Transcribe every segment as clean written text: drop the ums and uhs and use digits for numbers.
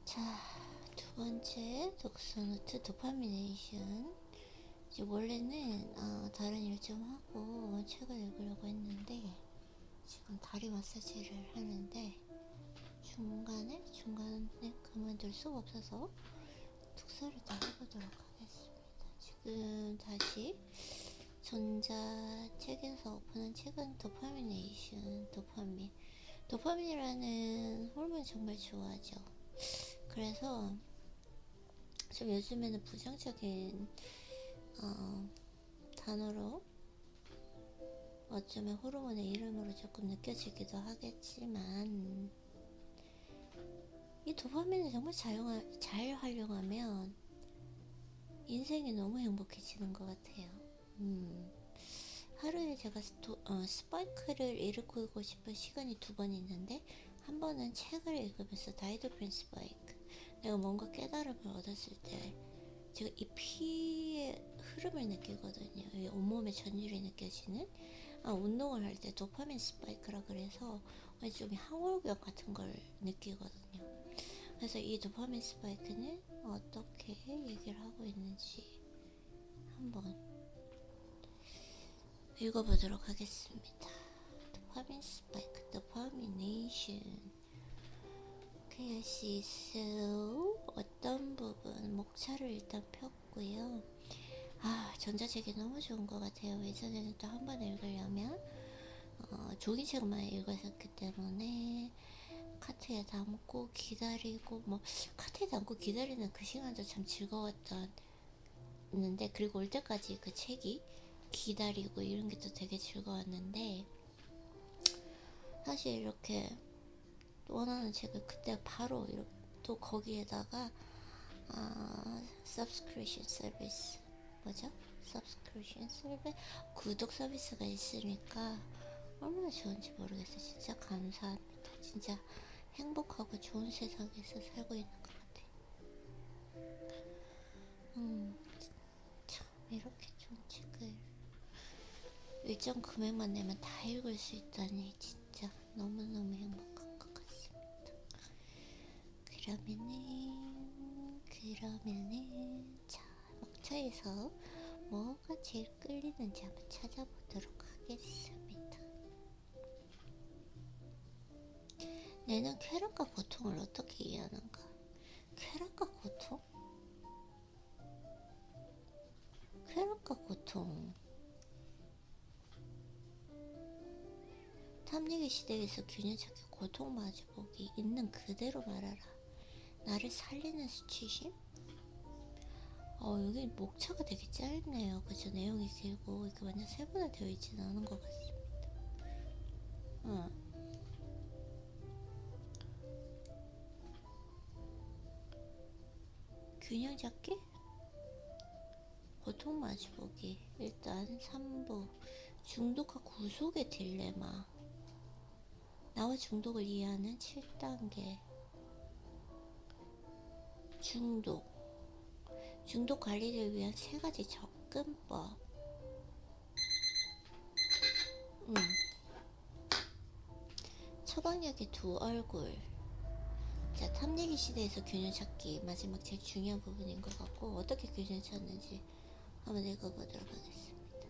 자, 두 번째 독서노트 도파미네이션. 이제 원래는 다른 일 좀 하고 책을 읽으려고 했는데 지금 다리 마사지를 하는데 중간에 그만둘 수가 없어서 독서를 다 해보도록 하겠습니다. 지금 다시 전자책에서 오픈한 책은 도파미네이션. 도파민이라는 호르몬 정말 좋아하죠. 그래서 좀 요즘에는 부정적인 단어로 어쩌면 호르몬의 이름으로 조금 느껴지기도 하겠지만 이 도파민을 정말 잘 활용하면 인생이 너무 행복해지는 것 같아요. 하루에 제가 스파이크를 일으키고 싶은 시간이 두 번 있는데, 한 번은 책을 읽으면서 다이도프린 스파이크, 내가 뭔가 깨달음을 얻었을 때 제가 이 피의 흐름을 느끼거든요. 이 온몸의 전율이 느껴지는, 운동을 할 때 도파민 스파이크라 그래서 좀 항월격 같은 걸 느끼거든요. 그래서 이 도파민 스파이크는 어떻게 얘기를 하고 있는지 한번 읽어보도록 하겠습니다. 도파민 스파이크, 도파미네이션. 그래서 어떤 부분, 목차를 일단 폈고요. 전자책이 너무 좋은 것 같아요. 예전에는 또 한 번 읽으려면 종이책만 읽었었기 때문에 카트에 담고 기다리고, 카트에 담고 기다리는 그 시간도 참 즐거웠는데, 그리고 올 때까지 그 책이 기다리고 이런 게 또 되게 즐거웠는데, 사실 이렇게 원하는 책을 그때 바로 이렇게 또 거기에다가 subscription 서비스, 구독 서비스가 있으니까 얼마나 좋은지 모르겠어요. 진짜 감사합니다. 진짜 행복하고 좋은 세상에서 살고 있는 것 같아요. 참 이렇게 좋은 책을 일정 금액만 내면 다 읽을 수 있다니 진짜 너무너무 행복한 것 같습니다. 그러면은 자, 목차에서 뭐가 제일 끌리는지 한번 찾아보도록 하겠습니다. 내는 쾌락과 고통을 어떻게 이해하는가? 쾌락과 고통? 쾌락과 고통. 탐닉의 시대에서 균형 찾기, 고통 마주보기, 있는 그대로 말하라. 나를 살리는 수치심? 여기 목차가 되게 짧네요. 그죠? 내용이 길고 이렇게 완전 세분화되어 있지는 않은 것 같습니다. 균형 잡기? 고통 마주보기. 일단 3부 중독과 구속의 딜레마. 나와 중독을 이해하는 7단계. 중독 관리를 위한 3가지 접근법. 처방약의 두 얼굴. 자, 탐내기 시대에서 균형 찾기, 마지막 제일 중요한 부분인 것 같고, 어떻게 균형 찾는지 한번 읽어보도록 하겠습니다.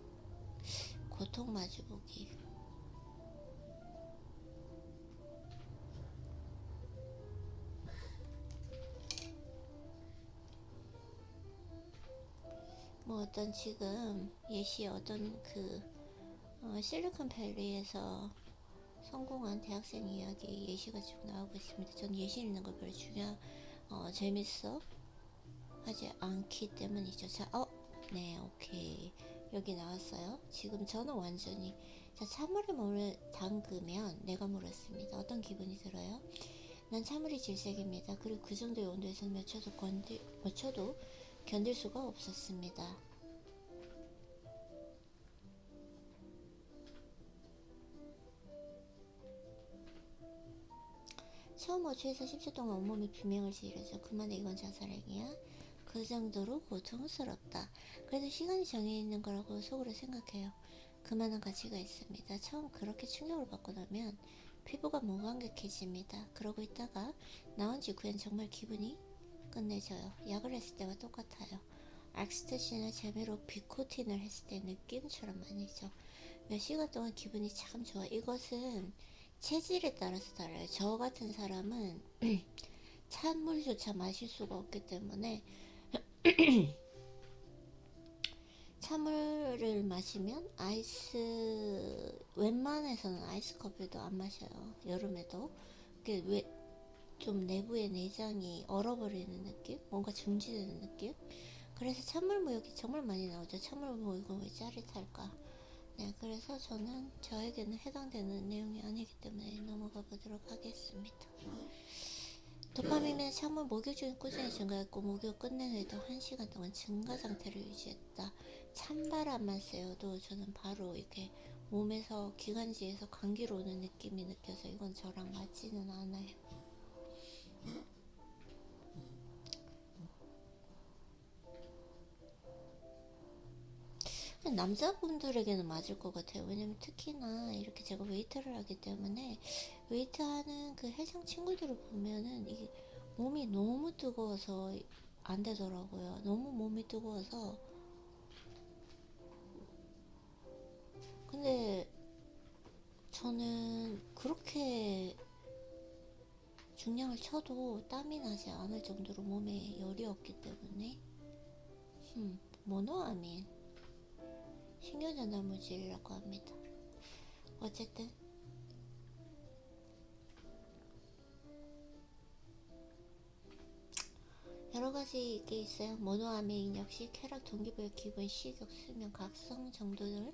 고통 마주보기. 어떤 지금 예시, 어떤 실리콘밸리에서 성공한 대학생 이야기 예시가 쭉 나오고 있습니다. 전 예시 읽는 걸 별로 재밌어 하지 않기 때문이죠. 자, 네, 오케이. 여기 나왔어요. 지금 저는 완전히, 자, 찬물에 물을 담그면, 내가 물었습니다. 어떤 기분이 들어요? 난 찬물이 질색입니다. 그리고 그 정도의 온도에서는 몇 초도 견딜 수가 없었습니다. 처음 5초에서 10초 동안 온몸이 비명을 지르죠. 그만해, 이건 자살행위야. 그 정도로 고통스럽다. 그래도 시간이 정해있는 거라고 속으로 생각해요. 그만한 가치가 있습니다. 처음 그렇게 충격을 받고 나면 피부가 무감각해집니다. 그러고 있다가 나온 직후엔 정말 기분이 끝내줘요. 약을 했을 때와 똑같아요. 엑스터시나 재미로 비코틴을 했을 때 느낌처럼 말이죠. 몇 시간 동안 기분이 참 좋아. 이것은 체질에 따라서 달라요. 저 같은 사람은 찬물조차 마실 수가 없기 때문에 찬물을 마시면 웬만해서는 아이스 커피도 안 마셔요. 여름에도. 좀 내부의 내장이 얼어버리는 느낌? 뭔가 중지되는 느낌? 그래서 찬물 모욕이 정말 많이 나오죠. 찬물 모욕은 왜 짜릿할까? 네, 그래서 저는 저에게는 해당되는 내용이 아니기 때문에 넘어가 보도록 하겠습니다. 도파민은 찬물 목욕 중에 꾸준히 증가했고 목욕 끝낸 후에도 1시간 동안 증가 상태를 유지했다. 찬바람만 쐬어도 저는 바로 이렇게 몸에서 기관지에서 감기로 오는 느낌이 느껴서 이건 저랑 맞지는 않아요. 남자분들에게는 맞을 것 같아요. 왜냐면 특히나 이렇게 제가 웨이트를 하기 때문에 웨이트하는 그 헬창 친구들을 보면은 이게 몸이 너무 뜨거워서 안 되더라고요. 너무 몸이 뜨거워서. 근데 저는 그렇게 중량을 쳐도 땀이 나지 않을 정도로 몸에 열이 없기 때문에 모노아민 신경전달 물질이라고 합니다. 어쨌든 여러 가지 이게 있어요. 모노아민 역시 쾌락, 동기부여, 기분, 식욕, 수면, 각성 정도를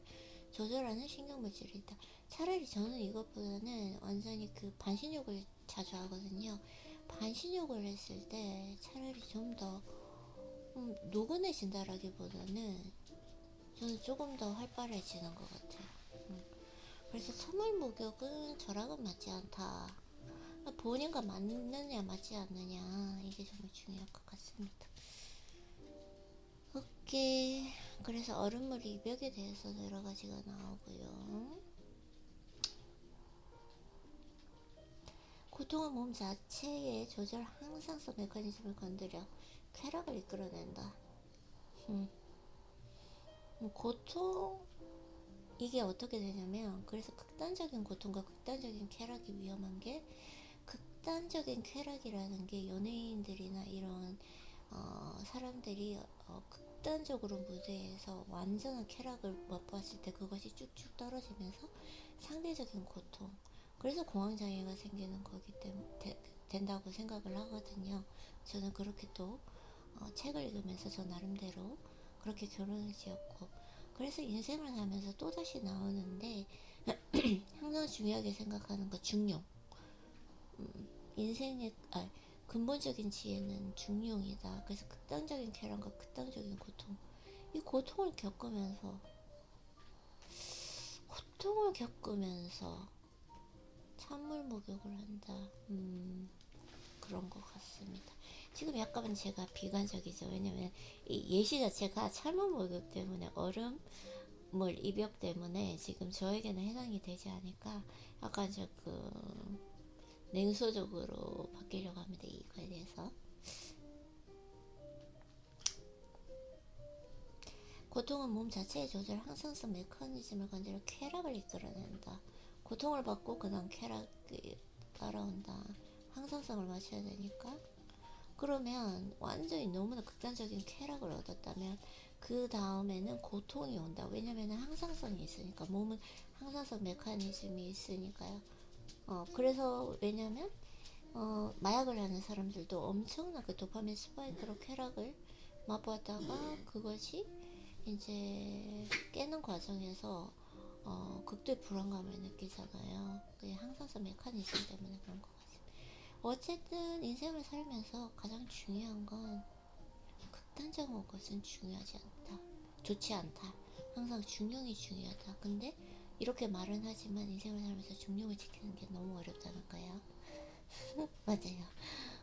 조절하는 신경물질이다. 차라리 저는 이것보다는 완전히 그 반신욕을 자주 하거든요. 반신욕을 했을 때 차라리 좀 더 노곤해진다라기보다는 저는 조금 더 활발해지는 것 같아요. 그래서 선물 목욕은 저랑은 맞지 않다. 본인과 맞느냐 맞지 않느냐 이게 정말 중요할 것 같습니다. 오케이. 그래서 얼음물 입욕에 대해서 여러 가지가 나오고요. 고통은 몸 자체의 조절 항상성 메커니즘을 건드려 쾌락을 이끌어낸다. 고통 이게 어떻게 되냐면 그래서 극단적인 고통과 극단적인 쾌락이 위험한 게 극단적인 쾌락이라는 게 연예인들이나 이런 사람들이 극단적으로 무대에서 완전한 쾌락을 맛봤을 때 그것이 쭉쭉 떨어지면서 상대적인 고통 그래서 공황장애가 생기는 거기 때문에 된다고 생각을 하거든요. 저는 그렇게 또 책을 읽으면서 저 나름대로 그렇게 결론을 지었고 그래서 인생을 하면서 또다시 나오는데 항상 중요하게 생각하는 거 중용 인생의 근본적인 지혜는 중용이다. 그래서 극단적인 쾌락과 극단적인 고통 이 고통을 겪으면서 찬물 목욕을 한다. 그런 것 같습니다. 지금 약간 제가 비관적이죠. 왜냐면 이 예시 자체가 찬물 목욕 때문에 얼음물 입욕 때문에 지금 저에게는 해당이 되지 않으니까 약간 조금 냉소적으로 바뀌려고 합니다. 이거에 대해서. 고통은 몸 자체의 조절 항상성 메커니즘을 건드려 쾌락을 이끌어낸다. 고통을 받고 그다음 쾌락이 따라온다. 항상성을 맞춰야 되니까. 그러면 완전히 너무나 극단적인 쾌락을 얻었다면 그 다음에는 고통이 온다. 왜냐면 항상성이 있으니까 몸은 항상성 메커니즘이 있으니까요. 그래서 왜냐면 마약을 하는 사람들도 엄청난 그 도파민 스파이크로 쾌락을 맛보았다가 그것이 이제 깨는 과정에서 극도의 불안감을 느끼잖아요. 그게 항상성 메커니즘 때문에 그런 것 같습니다. 어쨌든 인생을 살면서 가장 중요한 건 극단적인 것은 중요하지 않다. 좋지 않다. 항상 중용이 중요하다. 근데 이렇게 말은 하지만 인생을 살면서 중용을 지키는 게 너무 어렵다는 거예요. 맞아요.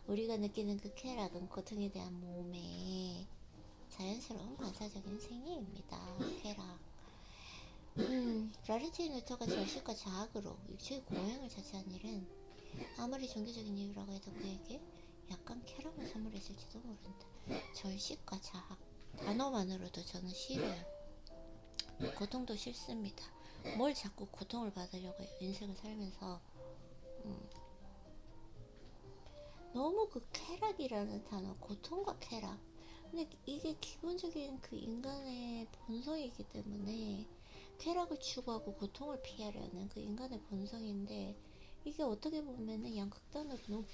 우리가 느끼는 그 쾌락은 고통에 대한 몸의 자연스러운 반사적인 생리입니다. 쾌락. 라리티 누터가 절실과 자학으로 육체의 고행을 자체한 일은 아무리 종교적인 이유라고 해도 그에게 약간 쾌락을 선물했을지도 모른다. 절식과 자학 단어만으로도 저는 싫어요. 고통도 싫습니다. 뭘 자꾸 고통을 받으려고 해요. 인생을 살면서 너무 그 쾌락이라는 단어, 고통과 쾌락. 근데 이게 기본적인 그 인간의 본성이기 때문에 쾌락을 추구하고 고통을 피하려는 그 인간의 본성인데 이게 어떻게 보면은 양극단으로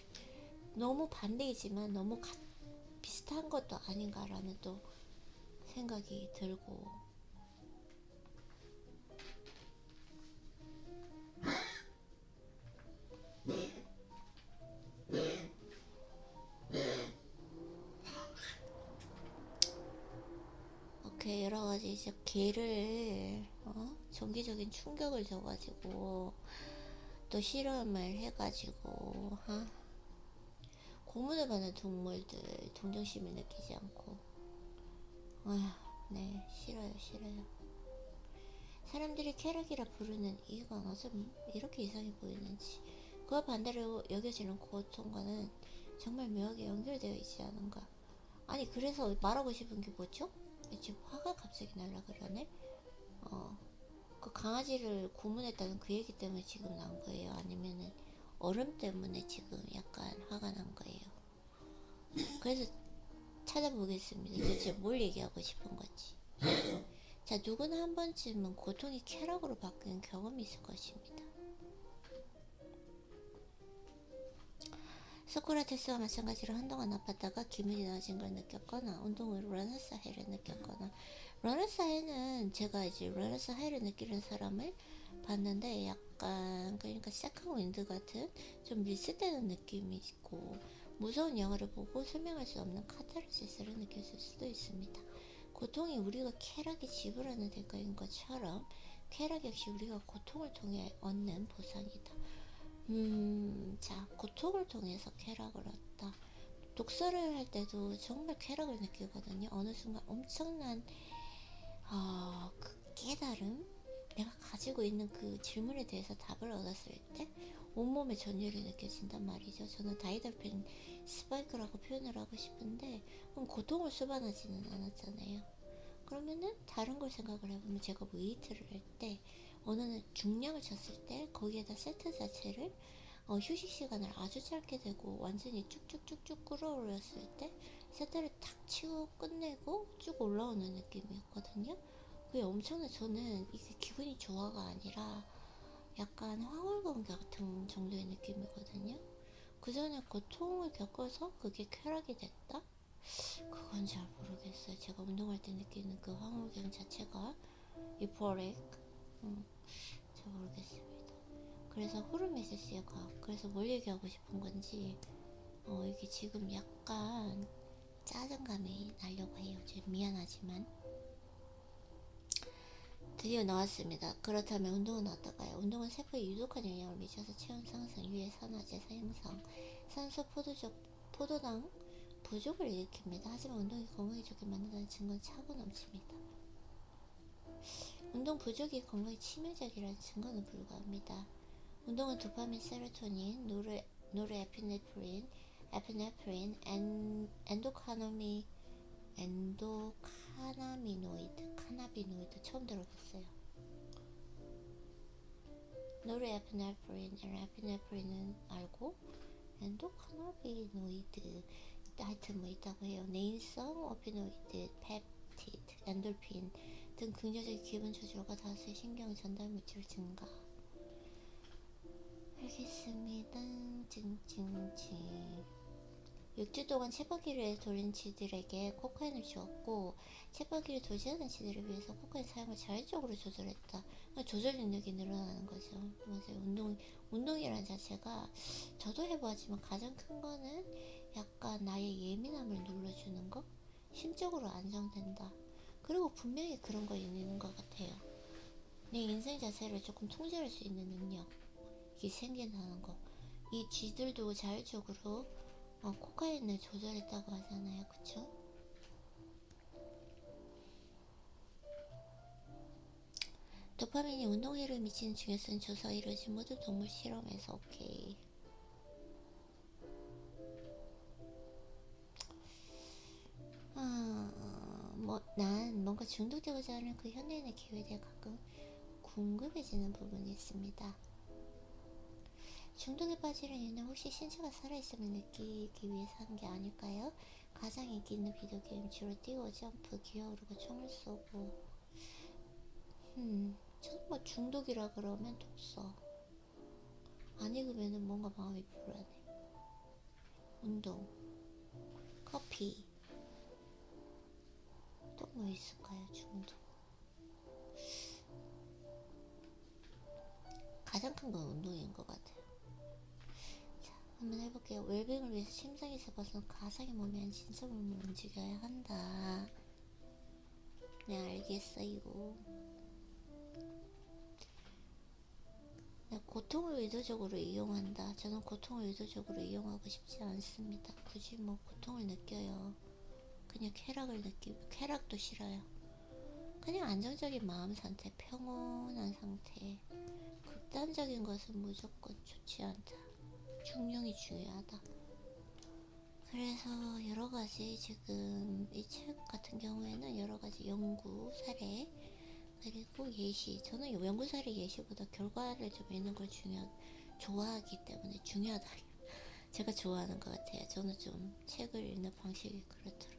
너무 반대이지만 너무 비슷한 것도 아닌가라는 또 생각이 들고 이렇게 여러 가지 이제 개를 정기적인 충격을 줘가지고 또 실험을 해가지고 고문을 받는 동물들 동정심을 느끼지 않고 아휴 네 싫어요 싫어요. 사람들이 쾌락이라 부르는 이유가 어쩜 이렇게 이상해 보이는지 그와 반대로 여겨지는 고통과는 정말 묘하게 연결되어 있지 않은가. 아니 그래서 말하고 싶은 게 뭐죠? 지금 화가 갑자기 날라 그러네. 그 강아지를 고문했다는 그 얘기 때문에 지금 난 거예요? 아니면은 얼음 때문에 지금 약간 화가 난 거예요? 그래서 찾아보겠습니다. 도대체 뭘 얘기하고 싶은 거지? 자, 누구나 한 번쯤은 고통이 쾌락으로 바뀌는 경험이 있을 것입니다. 소크라테스와 마찬가지로 한동안 아팠다가 기분이 나아진 걸 느꼈거나 운동으로 러너스 하이를 느꼈거나 러너스 하이는 제가 이제 러너스 하이를 느끼는 사람을 봤는데 약간 그러니까 세컨 윈드 같은 좀 리셋되는 느낌이 있고 무서운 영화를 보고 설명할 수 없는 카타르시스를 느꼈을 수도 있습니다. 고통이 우리가 쾌락에 지불하는 대가인 것처럼 쾌락 역시 우리가 고통을 통해 얻는 보상이다. 자, 고통을 통해서 쾌락을 얻다. 독서를 할 때도 정말 쾌락을 느끼거든요. 어느 순간 엄청난 그 깨달음, 내가 가지고 있는 그 질문에 대해서 답을 얻었을 때 온몸에 전율이 느껴진단 말이죠. 저는 다이더펜 스파이크라고 표현을 하고 싶은데 그럼 고통을 수반하지는 않았잖아요. 그러면은 다른 걸 생각을 해보면 제가 웨이트를 할 때 어느 날 중량을 쳤을 때 거기에다 세트 자체를 휴식 시간을 아주 짧게 되고 완전히 쭉쭉쭉쭉 끌어올렸을 때 세트를 탁 치고 끝내고 쭉 올라오는 느낌이었거든요. 그게 엄청나. 저는 이게 기분이 좋아가 아니라 약간 황홀감 같은 정도의 느낌이거든요. 그 전에 고통을 겪어서 그게 쾌락이 됐다? 그건 잘 모르겠어요. 제가 운동할 때 느끼는 그 황홀감 자체가 유포릭 잘 모르겠습니다. 그래서 호르메시스의 과학. 그래서 뭘 얘기하고 싶은 건지 이게 지금 약간 짜증감이 나려고 해요. 미안하지만 드디어 나왔습니다. 그렇다면 운동은 어떨까요? 운동은 세포에 유독한 영향을 미쳐서 체온 상승, 유해 산화제 생성, 산소 포도당 부족을 일으킵니다. 하지만 운동이 건강에 좋게 만든다는 증거는 차고 넘칩니다. 운동 부족이 건강에 치명적이라는 증거는 불가합니다. 운동은 도파민, 세로토닌, 노르에피네프린, 카나비노이드 처음 들어봤어요. 노르에피네프린은 알고 엔도카나비노이드 하여튼 뭐 있다고 해요. 내인성 오피노이드, 펩티드, 엔돌핀 등 긍정적인 기분 조절과 다수의 신경 전달 물질 증가. 알겠습니다. 찡찡찡. 6주 동안 쳇바퀴를 돌린 쥐들에게 코카인을 주었고 쳇바퀴를 돌지 않은 쥐들을 위해서 코카인 사용을 자율적으로 조절했다. 조절 능력이 늘어나는 거죠. 맞아요. 운동이라는 자체가 저도 해보았지만 가장 큰 거는 약간 나의 예민함을 눌러주는 거, 심적으로 안정된다. 그리고 분명히 그런 거 있는 것 같아요. 내 인생 자체를 조금 통제할 수 있는 능력. 이게 생긴다는 거. 이 쥐들도 자율적으로 코카인을 조절했다고 하잖아요. 그쵸? 도파민이 운동회를 미치는 중요성 조사 이루어진 모든 동물 실험에서. 오케이. 난 뭔가 중독되고자 하는 그 현대인의 기회에 대해 가끔 궁금해지는 부분이 있습니다. 중독에 빠지는 이유는 혹시 신체가 살아있음을 느끼기 위해서 하는 게 아닐까요? 가장 인기 있는 비디오 게임 주로 뛰고 점프, 기어오르고 총을 쏘고. 저는 뭐 중독이라 그러면 독서, 안 읽으면 뭔가 마음이 불안해. 운동, 커피, 또 뭐 있을까요? 중독. 가장 큰 건 운동인 것 같아요. 자, 한번 해볼게요. 웰빙을 위해서 심장에서 벗어나 가상의 몸이 아닌 진짜 몸을 움직여야 한다. 네, 알겠어요. 네, 고통을 의도적으로 이용한다. 저는 고통을 의도적으로 이용하고 싶지 않습니다. 굳이 뭐 고통을 느껴요. 그냥 쾌락도 싫어요. 그냥 안정적인 마음 상태, 평온한 상태. 극단적인 것은 무조건 좋지 않다. 중용이 중요하다. 그래서 여러가지 지금 이 책 같은 경우에는 여러가지 연구 사례 그리고 예시, 저는 연구 사례 예시보다 결과를 좀 읽는 걸 좋아하기 때문에 중요하다. 제가 좋아하는 것 같아요. 저는 좀 책을 읽는 방식이 그렇더라고요.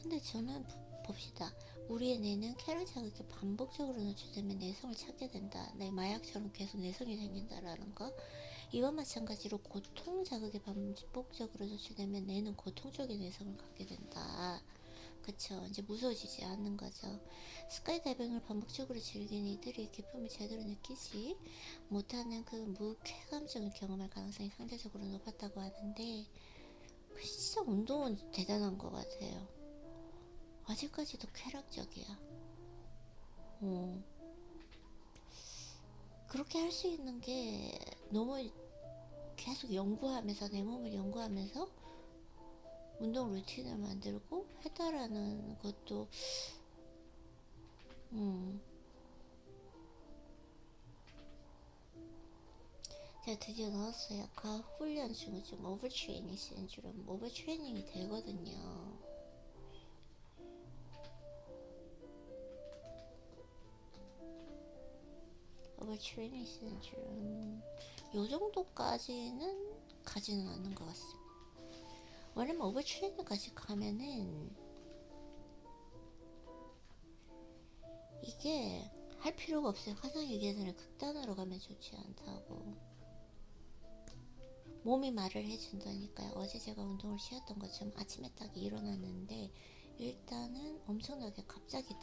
근데 저는 봅시다. 우리의 뇌는 쾌락 자극에 반복적으로 노출되면 내성을 찾게 된다. 내 마약처럼 계속 내성이 생긴다라는 거. 이와 마찬가지로 고통 자극에 반복적으로 노출되면 뇌는 고통 쪽의 내성을 갖게 된다. 그쵸. 이제 무서워지지 않는 거죠. 스카이다이빙을 반복적으로 즐기는 이들이 기쁨을 제대로 느끼지 못하는 그 무쾌감증을 경험할 가능성이 상대적으로 높았다고 하는데, 진짜 운동은 대단한 것 같아요. 아직까지도 쾌락적이야. 그렇게 할 수 있는 게 너무 계속 연구하면서 내 몸을 연구하면서 운동 루틴을 만들고 했다라는 것도 제가 드디어 넣었어요. 과학 훈련 중증 오버트레이닝 신드롬. 오버트레이닝이 되거든요. 오버트레이닝 신드롬 요 정도까지는 가지는 않는 것 같습니다. 왜냐면 오버트레이닝까지 가면은 이게 할 필요가 없어요. 화상 얘기하잖아요. 극단으로 가면 좋지 않다고. 몸이 말을 해준다니까요. 어제 제가 운동을 쉬었던 것처럼 아침에 딱 일어났는데 일단은 엄청나게 갑자기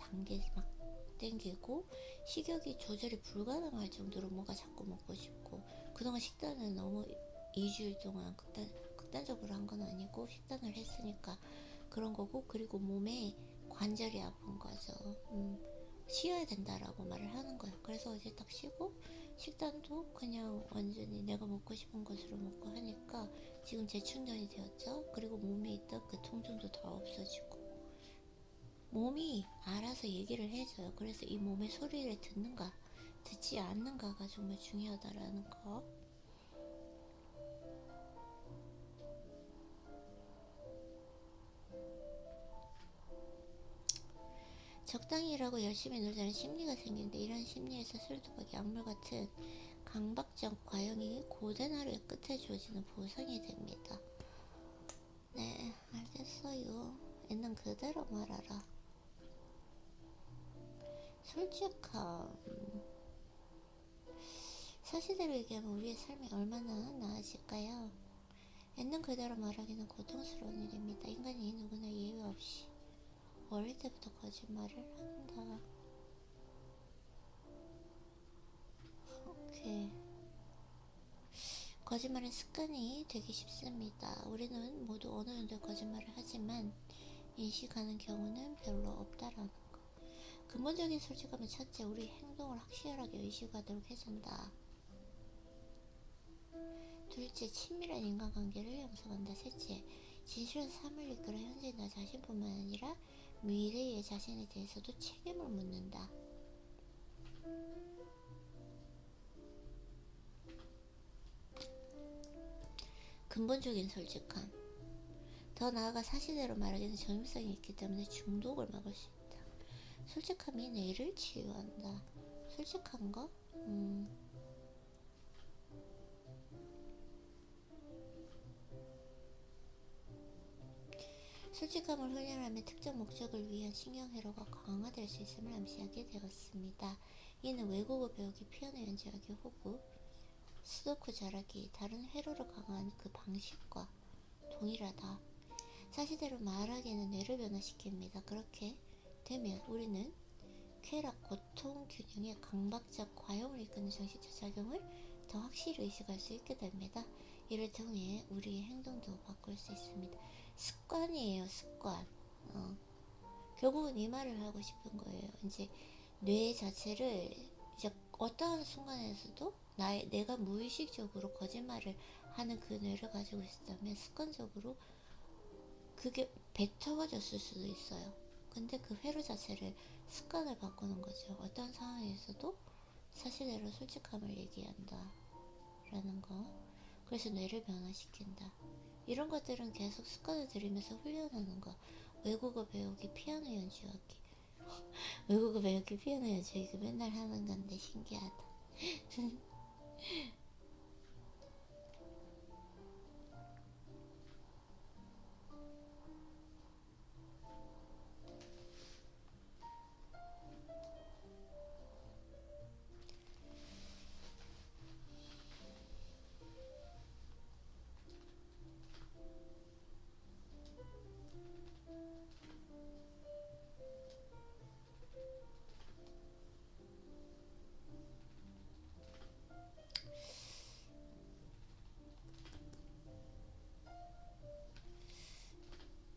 막 땡기고 식욕이 조절이 불가능할 정도로 뭐가 자꾸 먹고 싶고, 그동안 식단을 너무 2주일 동안 극단적으로 한 건 아니고 식단을 했으니까 그런 거고, 그리고 몸에 관절이 아픈 거죠. 쉬어야 된다라고 말을 하는 거예요. 그래서 어제 딱 쉬고 식단도 그냥 완전히 내가 먹고 싶은 것으로 먹고 하니까 지금 재충전이 되었죠. 그리고 몸에 있던 그 통증도 다 없어지고 몸이 알아서 얘기를 해줘요. 그래서 이 몸의 소리를 듣는가 듣지 않는가가 정말 중요하다라는 거. 적당히 일하고 열심히 놀자는 심리가 생기는데, 이런 심리에서 술, 도박, 약물 같은 강박적 과용이 고된 하루의 끝에 주어지는 보상이 됩니다. 네, 알겠어요. 있는 그대로 말하라. 솔직함. 사실대로 얘기하면 우리의 삶이 얼마나 나아질까요? 있는 그대로 말하기는 고통스러운 일입니다. 인간이 누구나 예외 없이 어릴 때부터 거짓말을 한다. 오케이. 거짓말은 습관이 되기 쉽습니다. 우리는 모두 어느 정도 거짓말을 하지만 인식하는 경우는 별로 없다라는 거. 근본적인 솔직함은 첫째, 우리 행동을 확실하게 의식하도록 해준다. 둘째, 친밀한 인간관계를 형성한다. 셋째, 진실한 삶을 이끌어 현재 나 자신뿐만 아니라 미래의 자신에 대해서도 책임을 묻는다. 근본적인 솔직함. 더 나아가 사실대로 말하기는 정임성이 있기 때문에 중독을 막을 수 있다. 솔직함이 뇌를 치유한다. 솔직한 거? 솔직함을 훈련하면 특정 목적을 위한 신경회로가 강화될 수 있음을 암시하게 되었습니다. 이는 외국어 배우기, 피아노 연주하기, 혹은 스도쿠 잘하기, 다른 회로를 강화하는 그 방식과 동일하다. 사실대로 말하기는 뇌를 변화시킵니다. 그렇게 되면 우리는 쾌락, 고통, 균형의 강박적 과용을 이끄는 정신적 작용을 더 확실히 의식할 수 있게 됩니다. 이를 통해 우리의 행동도 바꿀 수 있습니다. 습관이에요, 습관. 결국은 이 말을 하고 싶은 거예요. 이제 뇌 자체를 이제 어떠한 순간에서도 내가 무의식적으로 거짓말을 하는 그 뇌를 가지고 있었다면 습관적으로 그게 뱉어졌을 수도 있어요. 근데 그 회로 자체를 습관을 바꾸는 거죠. 어떤 상황에서도 사실대로 솔직함을 얘기한다 라는 거. 그래서 뇌를 변화시킨다. 이런 것들은 계속 습관을 들이면서 훈련하는 거. 외국어 배우기, 피아노 연주하기. 외국어 배우기, 피아노 연주하기 맨날 하는 건데 신기하다.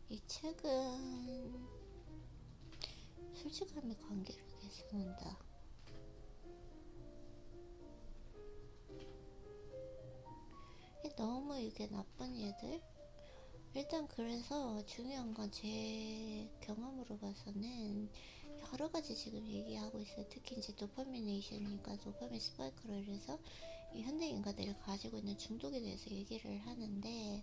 이 책은 솔직함의 관계를 개선한다. 너무 이게 나쁜 얘들? 일단 그래서 중요한 건 제 경험으로 봐서는 여러 가지 지금 얘기하고 있어요. 특히 이제 도파민에이션이니까 도파민 스파이크로 인해서 이 현대 인간들이 가지고 있는 중독에 대해서 얘기를 하는데,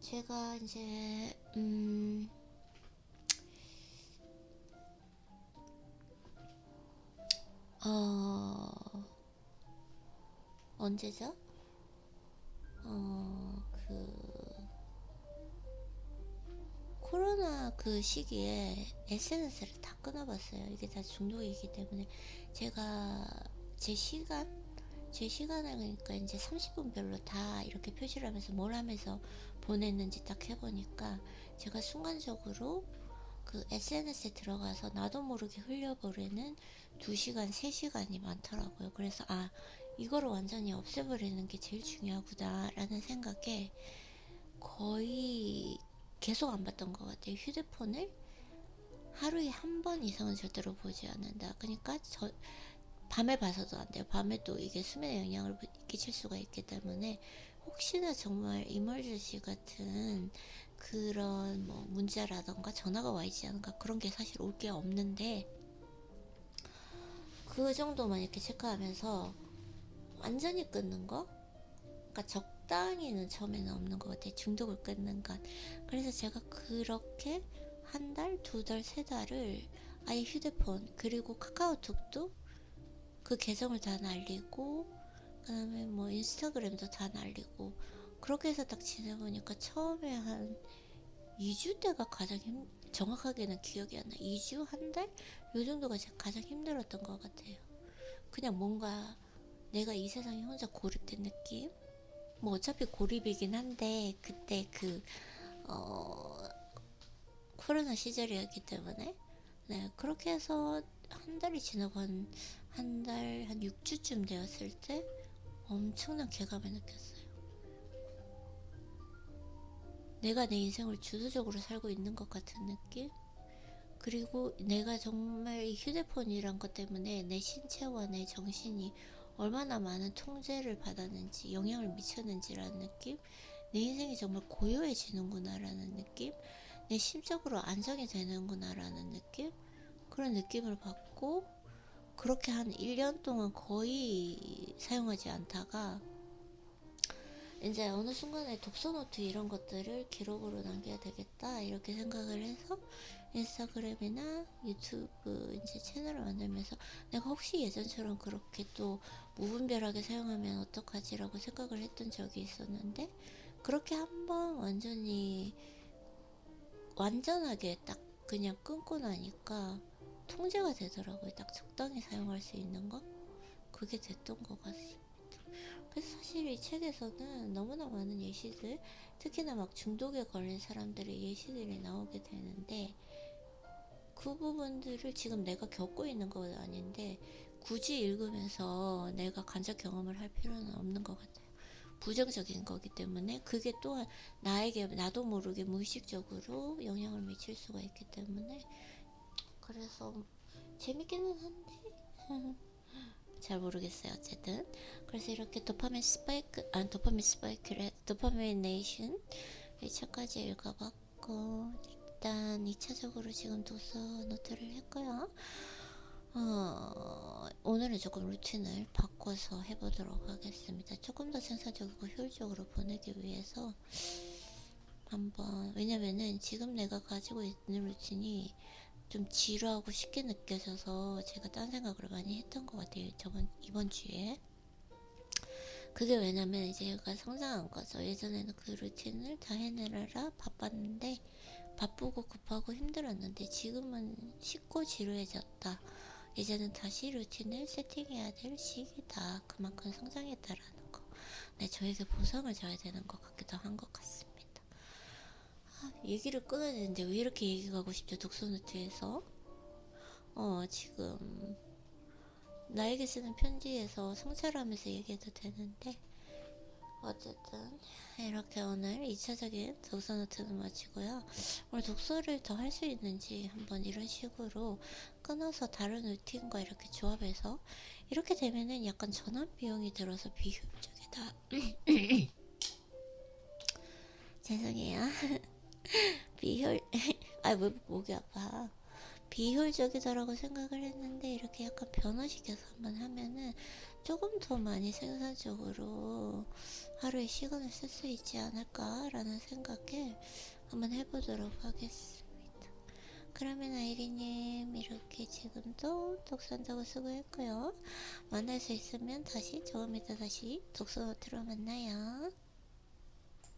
제가 이제 언제죠? 그 코로나 그 시기에 SNS를 다 끊어봤어요. 이게 다 중독이기 때문에. 제가 제 시간 제 시간을 그러니까 이제 30분별로 다 이렇게 표시를 하면서 뭘 하면서 보냈는지 딱 해보니까 제가 순간적으로 그 SNS에 들어가서 나도 모르게 흘려버리는 2시간, 3시간이 많더라고요. 그래서 이거를 완전히 없애버리는 게 제일 중요하구나 라는 생각에 거의 계속 안 봤던 것 같아요. 휴대폰을 하루에 한 번 이상은 절대로 보지 않는다. 그러니까 밤에 봐서도 안 돼요. 밤에 또 이게 수면에 영향을 끼칠 수가 있기 때문에 혹시나 정말 이멀전시 같은 그런 뭐 문자라던가 전화가 와 있지 않은가 그런 게 사실 올 게 없는데, 그 정도만 이렇게 체크하면서 완전히 끊는 거? 그러니까 적당히는 처음에는 없는 것 같아요. 중독을 끊는 건. 그래서 제가 그렇게 한 달, 2달, 3달을 아예 휴대폰 그리고 카카오톡도 그 계정을 다 날리고, 그 다음에 뭐 인스타그램도 다 날리고, 그렇게 해서 딱 지내보니까 처음에 한 2주 때가 가장 정확하게는 기억이 안 나. 2주? 한 달? 요 정도가 가장 힘들었던 것 같아요. 그냥 뭔가 내가 이 세상에 혼자 고립된 느낌? 뭐 어차피 고립이긴 한데, 그때 코로나 시절이었기 때문에. 네, 그렇게 해서 한 달이 지나고 한 달, 한 6주쯤 되었을 때 엄청난 쾌감을 느꼈어요. 내가 내 인생을 주도적으로 살고 있는 것 같은 느낌? 그리고 내가 정말 이 휴대폰이란 것 때문에 내 신체와 내 정신이 얼마나 많은 통제를 받았는지, 영향을 미쳤는지라는 느낌, 내 인생이 정말 고요해지는구나 라는 느낌, 내 심적으로 안정이 되는구나 라는 느낌, 그런 느낌을 받고, 그렇게 한 1년 동안 거의 사용하지 않다가 이제 어느 순간에 독서노트 이런 것들을 기록으로 남겨야 되겠다 이렇게 생각을 해서 인스타그램이나 유튜브 이제 채널을 만들면서 내가 혹시 예전처럼 그렇게 또 무분별하게 사용하면 어떡하지라고 생각을 했던 적이 있었는데, 그렇게 한번 완전하게 딱 그냥 끊고 나니까 통제가 되더라고요. 딱 적당히 사용할 수 있는 거, 그게 됐던 것 같습니다. 그래서 사실 이 책에서는 너무나 많은 예시들, 특히나 막 중독에 걸린 사람들의 예시들이 나오게 되는데, 그 부분들을 지금 내가 겪고 있는 건 아닌데 굳이 읽으면서 내가 간접 경험을 할 필요는 없는 것 같아요. 부정적인 거기 때문에 그게 또한 나에게 나도 모르게 무의식적으로 영향을 미칠 수가 있기 때문에, 그래서 재밌기는 한데 잘 모르겠어요. 어쨌든 그래서 이렇게 도파민네이션 이 책까지 읽어봤고, 일단 2차적으로 지금 독서 노트를 했고요. 오늘은 조금 루틴을 바꿔서 해보도록 하겠습니다. 조금 더 생산적이고 효율적으로 보내기 위해서 한번, 왜냐면은 지금 내가 가지고 있는 루틴이 좀 지루하고 쉽게 느껴져서 제가 딴 생각을 많이 했던 것 같아요. 이번 주에. 그게 왜냐면 이제 얘가 성장한 거죠. 예전에는 그 루틴을 다 해내느라 바빴는데, 바쁘고 급하고 힘들었는데 지금은 쉽고 지루해졌다. 이제는 다시 루틴을 세팅해야 될 시기다. 그만큼 성장했다라는 거. 네, 저에게 보상을 줘야 되는 것 같기도 한 것 같습니다. 얘기를 끊어야 되는데 왜 이렇게 얘기가 하고 싶죠? 독서노트에서 지금 나에게 쓰는 편지에서 성찰하면서 얘기해도 되는데, 어쨌든 이렇게 오늘 2차적인 독서노트는 마치고요. 오늘 독서를 더 할 수 있는지 한번 이런 식으로 끊어서 다른 루틴과 이렇게 조합해서, 이렇게 되면은 약간 전환 비용이 들어서 비효율적이다. 죄송해요. 비효 왜 목이 아파. 비효율적이다라고 생각을 했는데, 이렇게 약간 변화시켜서 한번 하면은 조금 더 많이 생산적으로 하루에 시간을 쓸 수 있지 않을까라는 생각을 한번 해보도록 하겠습니다. 그러면 아이리님 이렇게 지금도 독서한다고 수고했고요. 만날 수 있으면 다시 조금 이따 다시 독서노트로 만나요.